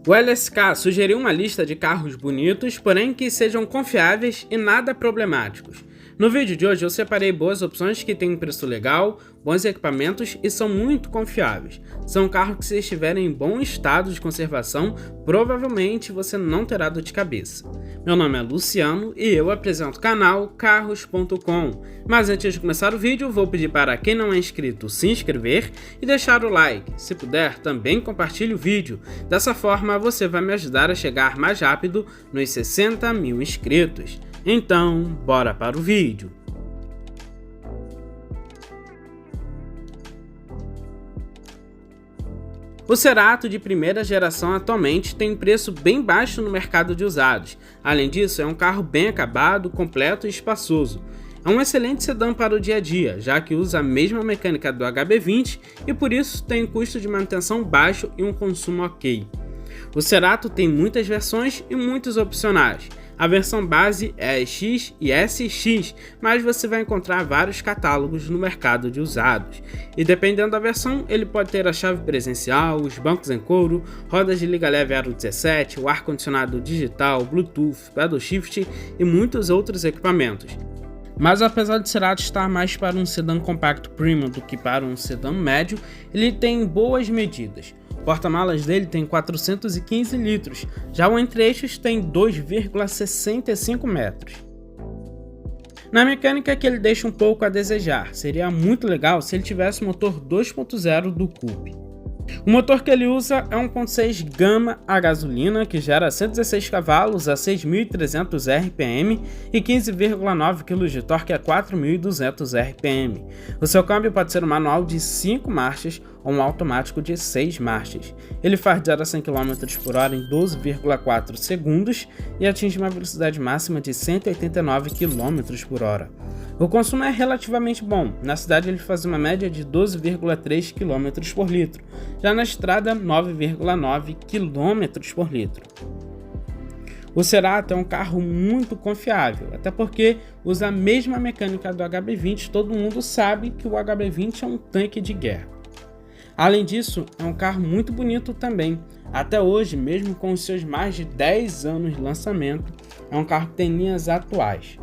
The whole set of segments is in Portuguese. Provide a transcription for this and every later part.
O LSK sugeriu uma lista de carros bonitos, porém que sejam confiáveis e nada problemáticos. No vídeo de hoje eu separei boas opções que têm um preço legal, bons equipamentos e são muito confiáveis. São carros que, se estiverem em bom estado de conservação, provavelmente você não terá dor de cabeça. Meu nome é Luciano e eu apresento o canal Carros.com. Mas antes de começar o vídeo, vou pedir para quem não é inscrito se inscrever e deixar o like. Se puder, também compartilhe o vídeo. Dessa forma você vai me ajudar a chegar mais rápido nos 60 mil inscritos. Então, bora para o vídeo. O Cerato de primeira geração atualmente tem um preço bem baixo no mercado de usados. Além disso, é um carro bem acabado, completo e espaçoso. É um excelente sedã para o dia a dia, já que usa a mesma mecânica do HB20 e por isso tem um custo de manutenção baixo e um consumo ok. O Cerato tem muitas versões e muitos opcionais. A versão base é a X e SX, mas você vai encontrar vários catálogos no mercado de usados. E dependendo da versão, ele pode ter a chave presencial, os bancos em couro, rodas de liga leve Aro 17, o ar-condicionado digital, Bluetooth, Paddle Shift e muitos outros equipamentos. Mas apesar de Cerato estar mais para um sedã compacto premium do que para um sedã médio, ele tem boas medidas. O porta-malas dele tem 415 litros, já o entre-eixos tem 2,65 metros. Na mecânica que ele deixa um pouco a desejar, seria muito legal se ele tivesse motor 2.0 do Coupe. O motor que ele usa é um 1.6 Gama a gasolina, que gera 116 cavalos a 6.300 RPM e 15,9 kg de torque a 4.200 RPM. O seu câmbio pode ser um manual de 5 marchas ou um automático de 6 marchas. Ele faz de 0 a 100 km por hora em 12,4 segundos e atinge uma velocidade máxima de 189 km por hora. O consumo é relativamente bom. Na cidade ele faz uma média de 12,3 km por litro, já na estrada 9,9 km por litro. O Cerato é um carro muito confiável, até porque usa a mesma mecânica do HB20, todo mundo sabe que o HB20 é um tanque de guerra. Além disso, é um carro muito bonito também. Até hoje, mesmo com os seus mais de 10 anos de lançamento, é um carro que tem linhas atuais.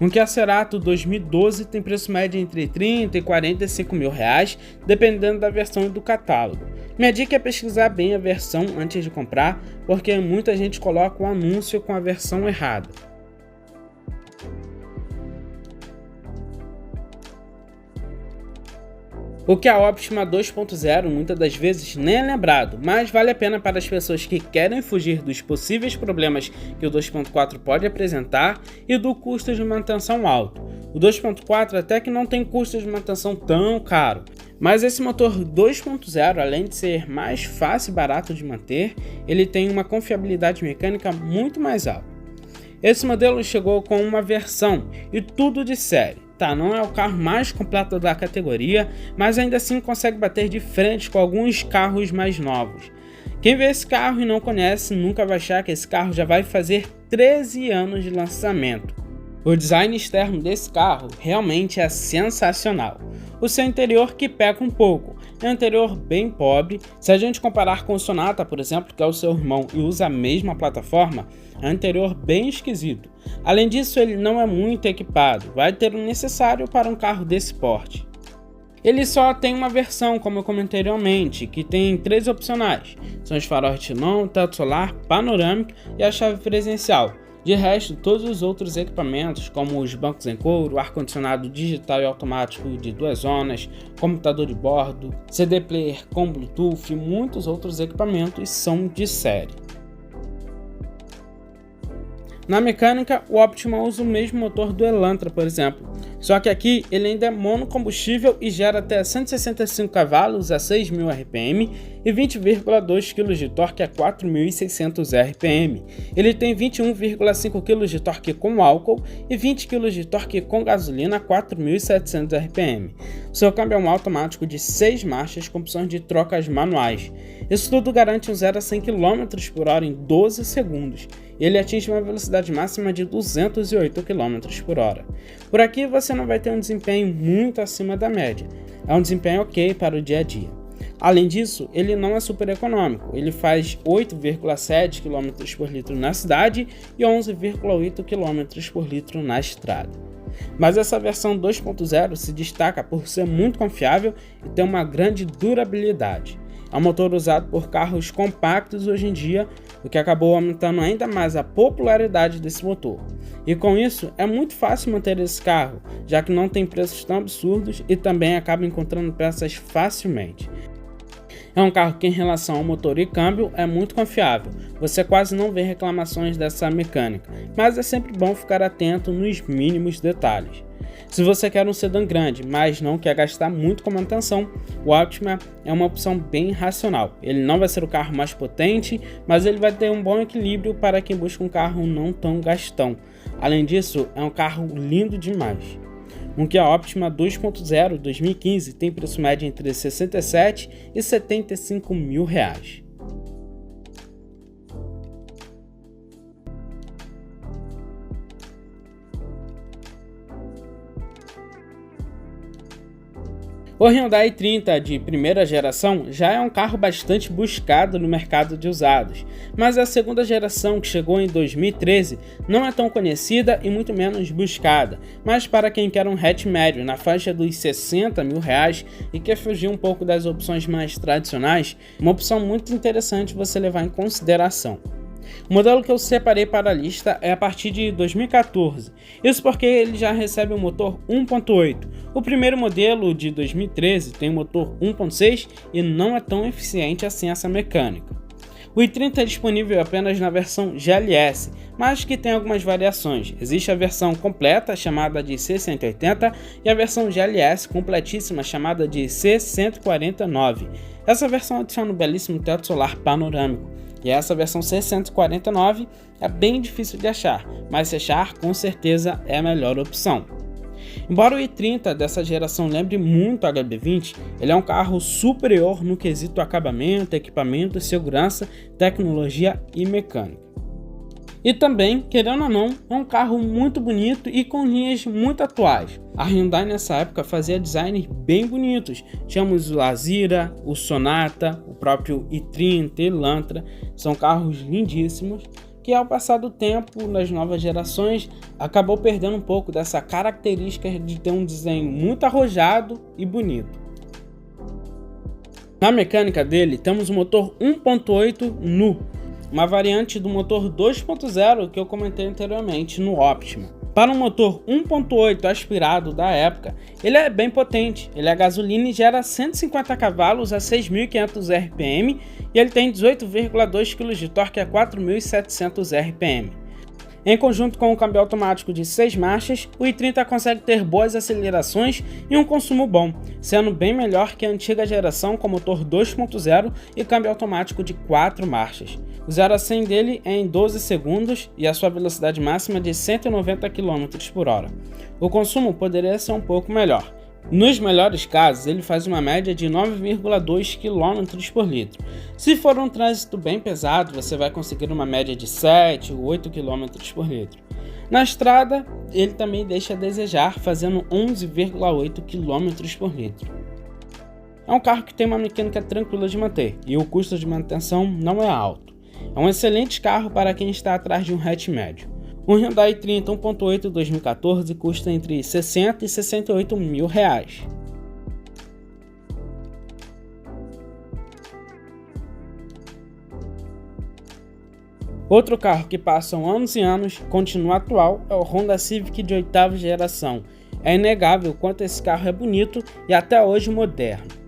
Um Kia Cerato 2012 tem preço médio entre 30 e 45 mil reais, dependendo da versão e do catálogo. Minha dica é pesquisar bem a versão antes de comprar, porque muita gente coloca o anúncio com a versão errada. O Kia Optima 2.0 muitas das vezes nem é lembrado, mas vale a pena para as pessoas que querem fugir dos possíveis problemas que o 2.4 pode apresentar e do custo de manutenção alto. O 2.4 até que não tem custo de manutenção tão caro, mas esse motor 2.0, além de ser mais fácil e barato de manter, ele tem uma confiabilidade mecânica muito mais alta. Esse modelo chegou com uma versão e tudo de série. Não é o carro mais completo da categoria, mas ainda assim consegue bater de frente com alguns carros mais novos. Quem vê esse carro e não conhece nunca vai achar que esse carro já vai fazer 13 anos de lançamento. O design externo desse carro realmente é sensacional. O seu interior que peca um pouco, é um interior bem pobre. Se a gente comparar com o Sonata, por exemplo, que é o seu irmão e usa a mesma plataforma, é um interior bem esquisito. Além disso, ele não é muito equipado, vai ter o necessário para um carro desse porte. Ele só tem uma versão, como eu comentei anteriormente, que tem 3 opcionais. São os faróis retinol, teto solar, panorâmico e a chave presencial. De resto, todos os outros equipamentos, como os bancos em couro, ar-condicionado digital e automático de 2 zonas, computador de bordo, CD player com Bluetooth e muitos outros equipamentos são de série. Na mecânica, o Optima usa o mesmo motor do Elantra, por exemplo, só que aqui ele ainda é monocombustível e gera até 165 cavalos a 6.000 RPM e 20,2 kg de torque a 4.600 RPM. Ele tem 21,5 kg de torque com álcool e 20 kg de torque com gasolina a 4.700 RPM. O seu câmbio é um automático de 6 marchas com opções de trocas manuais. Isso tudo garante um 0 a 100 km por hora em 12 segundos. Ele atinge uma velocidade máxima de 208 km por hora. Por aqui você não vai ter um desempenho muito acima da média. É um desempenho ok para o dia a dia. Além disso, ele não é super econômico, ele faz 8,7 km por litro na cidade e 11,8 km por litro na estrada. Mas essa versão 2.0 se destaca por ser muito confiável e ter uma grande durabilidade. É um motor usado por carros compactos hoje em dia, o que acabou aumentando ainda mais a popularidade desse motor. E com isso, é muito fácil manter esse carro, já que não tem preços tão absurdos e também acaba encontrando peças facilmente. É um carro que, em relação ao motor e câmbio, é muito confiável. Você quase não vê reclamações dessa mecânica, mas é sempre bom ficar atento nos mínimos detalhes. Se você quer um sedã grande, mas não quer gastar muito com manutenção, o Optima é uma opção bem racional. Ele não vai ser o carro mais potente, mas ele vai ter um bom equilíbrio para quem busca um carro não tão gastão. Além disso, é um carro lindo demais. Um Kia Optima 2.0 2015 tem preço médio entre R$ 67 e R$ 75 mil. O Hyundai i30 de primeira geração já é um carro bastante buscado no mercado de usados, mas a segunda geração, que chegou em 2013, não é tão conhecida e muito menos buscada, mas para quem quer um hatch médio na faixa dos R$ 60 mil e quer fugir um pouco das opções mais tradicionais, uma opção muito interessante você levar em consideração. O modelo que eu separei para a lista é a partir de 2014, isso porque ele já recebe um motor 1.8. O primeiro modelo de 2013 tem um motor 1.6 e não é tão eficiente assim essa mecânica. O i30 é disponível apenas na versão GLS, mas que tem algumas variações. Existe a versão completa, chamada de C180, e a versão GLS completíssima, chamada de C149. Essa versão adiciona um belíssimo teto solar panorâmico, e essa versão C149 é bem difícil de achar, mas se achar, com certeza é a melhor opção. Embora o i30 dessa geração lembre muito o HB20, ele é um carro superior no quesito acabamento, equipamento, segurança, tecnologia e mecânica. E também, querendo ou não, é um carro muito bonito e com linhas muito atuais. A Hyundai nessa época fazia designs bem bonitos. Tínhamos o Azira, o Sonata, o próprio i30, Elantra. São carros lindíssimos que, ao passar do tempo, nas novas gerações, acabou perdendo um pouco dessa característica de ter um desenho muito arrojado e bonito. Na mecânica dele, temos o motor 1.8 NU, uma variante do motor 2.0 que eu comentei anteriormente no Optima. Para um motor 1.8 aspirado da época, ele é bem potente, ele é gasolina e gera 150 cavalos a 6.500 RPM e ele tem 18,2 kg de torque a 4.700 RPM. Em conjunto com o câmbio automático de 6 marchas, o i30 consegue ter boas acelerações e um consumo bom, sendo bem melhor que a antiga geração com motor 2.0 e câmbio automático de 4 marchas. O 0 a 100 dele é em 12 segundos e a sua velocidade máxima é de 190 km por hora. O consumo poderia ser um pouco melhor. Nos melhores casos, ele faz uma média de 9,2 km por litro. Se for um trânsito bem pesado, você vai conseguir uma média de 7 ou 8 km por litro. Na estrada, ele também deixa a desejar, fazendo 11,8 km por litro. É um carro que tem uma mecânica tranquila de manter e o custo de manutenção não é alto. É um excelente carro para quem está atrás de um hatch médio. Um Hyundai i30 1.8 2014 custa entre 60 e 68 mil reais. Outro carro que passam anos e anos, continua atual, é o Honda Civic de 8ª geração. É inegável o quanto esse carro é bonito e até hoje moderno.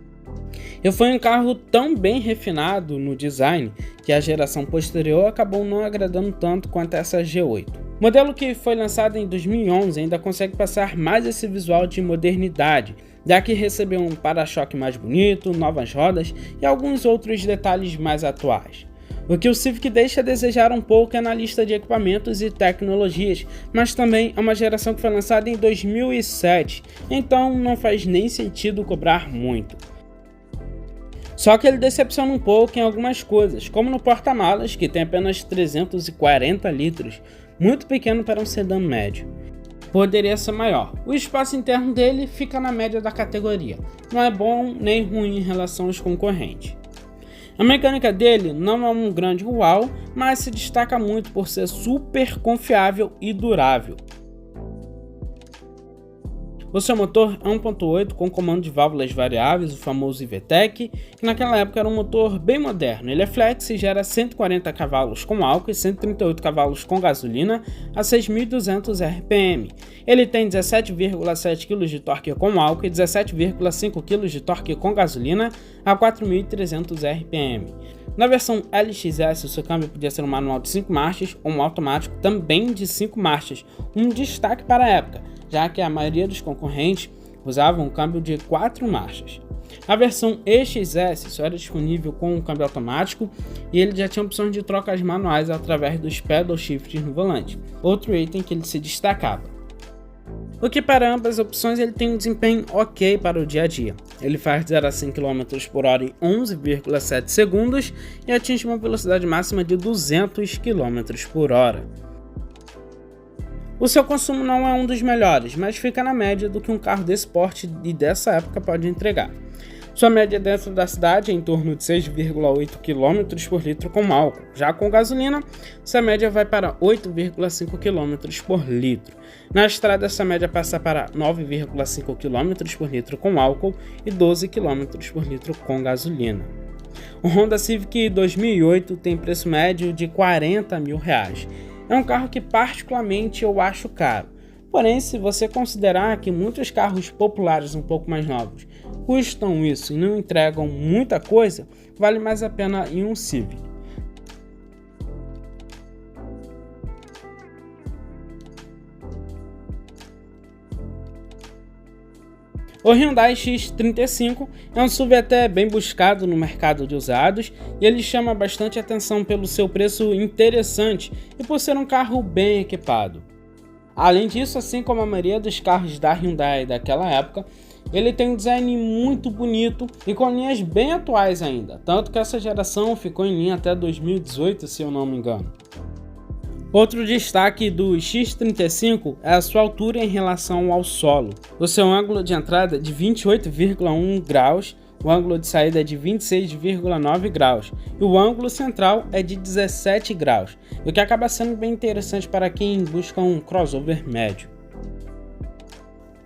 E foi um carro tão bem refinado no design que a geração posterior acabou não agradando tanto quanto essa G8. O modelo que foi lançado em 2011 ainda consegue passar mais esse visual de modernidade, já que recebeu um para-choque mais bonito, novas rodas e alguns outros detalhes mais atuais. O que o Civic deixa a desejar um pouco é na lista de equipamentos e tecnologias, mas também é uma geração que foi lançada em 2007, então não faz nem sentido cobrar muito. Só que ele decepciona um pouco em algumas coisas, como no porta-malas, que tem apenas 340 litros, muito pequeno para um sedã médio. poderia ser maior. O espaço interno dele fica na média da categoria, não é bom nem ruim em relação aos concorrentes. A mecânica dele não é um grande uau, mas se destaca muito por ser super confiável e durável. O seu motor é 1.8 com comando de válvulas variáveis, o famoso IVTEC, que naquela época era um motor bem moderno. Ele é flex e gera 140 cavalos com álcool e 138 cavalos com gasolina a 6.200 RPM. Ele tem 17,7 kg de torque com álcool e 17,5 kg de torque com gasolina a 4.300 RPM. Na versão LXS, o seu câmbio podia ser um manual de 5 marchas ou um automático também de 5 marchas, um destaque para a época, já que a maioria dos concorrentes usavam um câmbio de 4 marchas. A versão EXS só era disponível com um câmbio automático e ele já tinha opções de trocas manuais através dos pedal shifts no volante, outro item que ele se destacava. O que para ambas opções ele tem um desempenho ok para o dia a dia. Ele faz de 0 a 100 km por hora em 11,7 segundos e atinge uma velocidade máxima de 200 km por hora. O seu consumo não é um dos melhores, mas fica na média do que um carro desse porte e dessa época pode entregar. Sua média dentro da cidade é em torno de 6,8 km por litro com álcool. Já com gasolina, essa média vai para 8,5 km por litro. Na estrada, essa média passa para 9,5 km por litro com álcool e 12 km por litro com gasolina. O Honda Civic 2008 tem preço médio de R$40 mil. É um carro que particularmente eu acho caro. Porém, se você considerar que muitos carros populares um pouco mais novos custam isso e não entregam muita coisa, vale mais a pena em um Civic. O Hyundai X35 é um SUV até bem buscado no mercado de usados e ele chama bastante atenção pelo seu preço interessante e por ser um carro bem equipado. Além disso, assim como a maioria dos carros da Hyundai daquela época, ele tem um design muito bonito e com linhas bem atuais ainda, tanto que essa geração ficou em linha até 2018, se eu não me engano. Outro destaque do X35 é a sua altura em relação ao solo. O seu ângulo de entrada é de 28,1 graus, o ângulo de saída é de 26,9 graus e o ângulo central é de 17 graus, o que acaba sendo bem interessante para quem busca um crossover médio.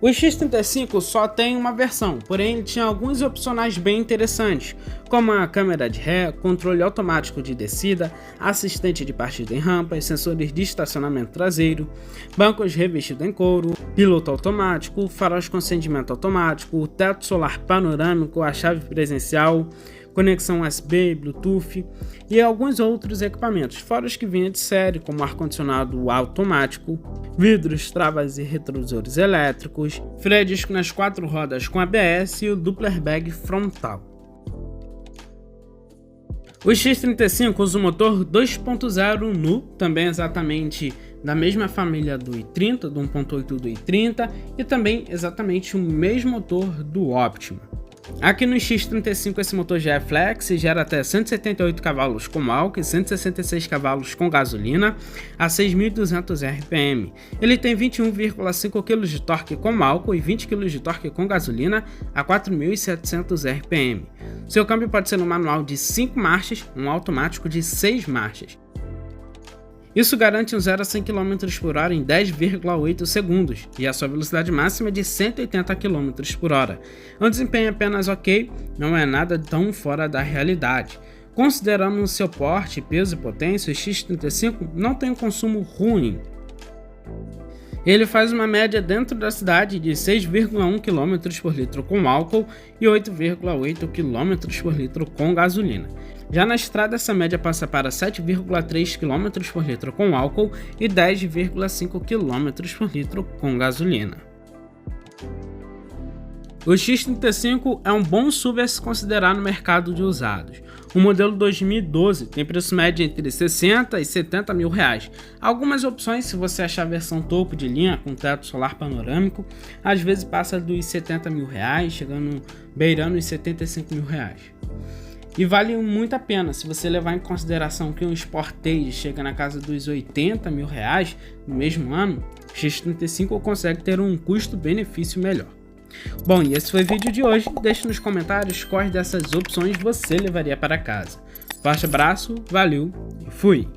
O X35 só tem uma versão, porém ele tinha alguns opcionais bem interessantes, como a câmera de ré, controle automático de descida, assistente de partida em rampas, sensores de estacionamento traseiro, bancos revestidos em couro, piloto automático, faróis com acendimento automático, teto solar panorâmico, a chave presencial, conexão USB, Bluetooth e alguns outros equipamentos, fora os que vinham de série, como ar-condicionado automático, vidros, travas e retrovisores elétricos, freio a disco nas 4 rodas com ABS e o duplo airbag frontal. O X35 usa o motor 2.0 NU, também exatamente da mesma família do i30, do 1.8 do i30 e também exatamente o mesmo motor do Optima. Aqui no X35 esse motor já é flex e gera até 178 cavalos com álcool e 166 cavalos com gasolina a 6.200 RPM. Ele tem 21,5 kg de torque com álcool e 20 kg de torque com gasolina a 4.700 RPM. Seu câmbio pode ser um manual de 5 marchas, um automático de 6 marchas. Isso garante um 0 a 100 km por hora em 10,8 segundos e a sua velocidade máxima é de 180 km por hora. É um desempenho apenas ok, não é nada tão fora da realidade. Considerando o seu porte, peso e potência, o X35 não tem um consumo ruim. Ele faz uma média dentro da cidade de 6,1 km por litro com álcool e 8,8 km por litro com gasolina. Já na estrada, essa média passa para 7,3 km por litro com álcool e 10,5 km por litro com gasolina. O X35 é um bom SUV a se considerar no mercado de usados. O modelo 2012 tem preço médio entre 60 e 70 mil reais. Algumas opções, se você achar a versão topo de linha com teto solar panorâmico, às vezes passa dos 70 mil reais, beirando os 75 mil reais. E vale muito a pena se você levar em consideração que um Sportage chega na casa dos 80 mil reais no mesmo ano, O X35 consegue ter um custo-benefício melhor. Bom, e esse foi o vídeo de hoje. Deixe nos comentários quais dessas opções você levaria para casa. Forte abraço, valeu e fui!